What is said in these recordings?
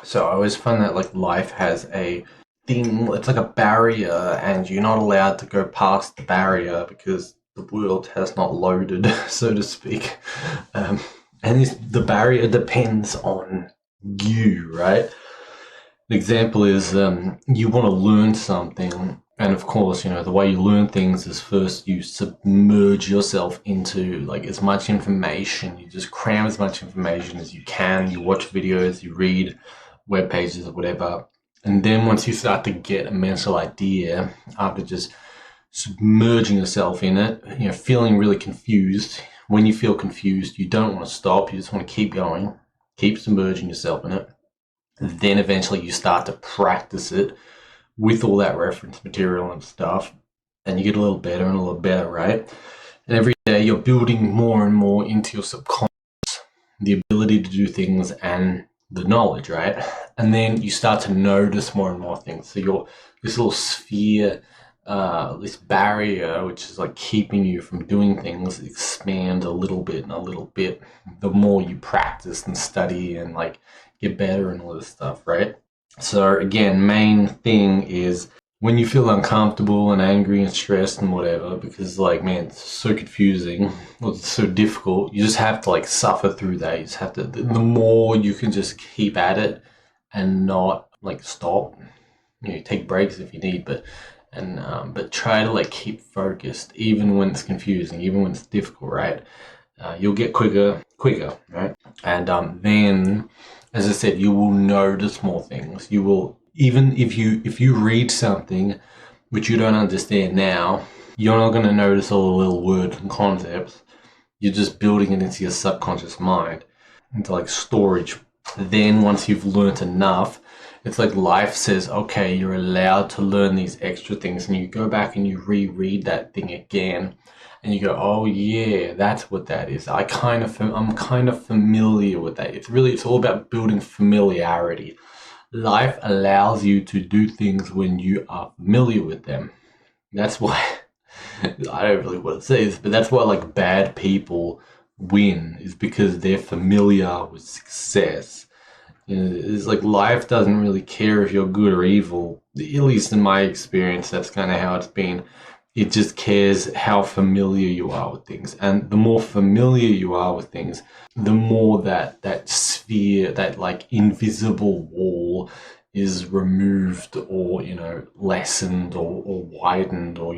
So I always find that like life has a thing, it's like a barrier, and you're not allowed to go past the barrier because the world has not loaded, so to speak. Um, and the barrier depends on you, right? An example is you want to learn something, and of course, the way you learn things is first you submerge yourself into like as much information. You just cram as much information as you can. You watch videos, you read web pages or whatever, and then once you start to get a mental idea after just submerging yourself in it, feeling really confused. When you feel confused, you don't want to stop. You just want to keep going, keep submerging yourself in it. Then eventually you start to practice it with all that reference material and stuff, and you get a little better and a little better, right? And every day you're building more and more into your subconscious the ability to do things and the knowledge, right? And then you start to notice more and more things. So you're this little sphere, this barrier, which is like keeping you from doing things, expand a little bit and a little bit. The more you practice and study and like get better and all this stuff, right? So again, main thing is when you feel uncomfortable and angry and stressed and whatever, because like man, it's so confusing, or it's so difficult. You just have to like suffer through that. You just have to. The more you can just keep at it and not like stop. Take breaks if you need, but try to like keep focused even when it's confusing, even when it's difficult, right? You'll get quicker, right? And then, as I said, you will notice more things. You will even if you read something which you don't understand now, you're not going to notice all the little words and concepts. You're just building it into your subconscious mind, into like storage. Then once you've learnt enough, it's like life says, okay, you're allowed to learn these extra things, and you go back and you reread that thing again, and you go, oh yeah, that's what that is. I'm kind of familiar with that. It's all about building familiarity. Life allows you to do things when you are familiar with them. That's why I don't really want to say this, but that's why like bad people win is because they're familiar with success. It's like life doesn't really care if you're good or evil. At least in my experience, that's kind of how it's been. It just cares how familiar you are with things, and the more familiar you are with things, the more that sphere, that like invisible wall, is removed or lessened or widened or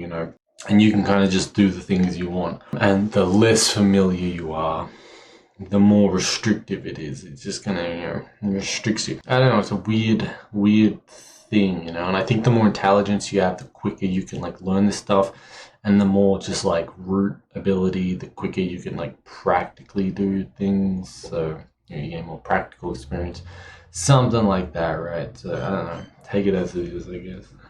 and you can kind of just do the things you want. And the less familiar you are, the more restrictive it is. It's just gonna, restricts you. I don't know. It's a weird thing, And I think the more intelligence you have, the quicker you can like learn this stuff, and the more just like root ability, the quicker you can like practically do things. So you get more practical experience, something like that, right? So I don't know. Take it as it is, I guess.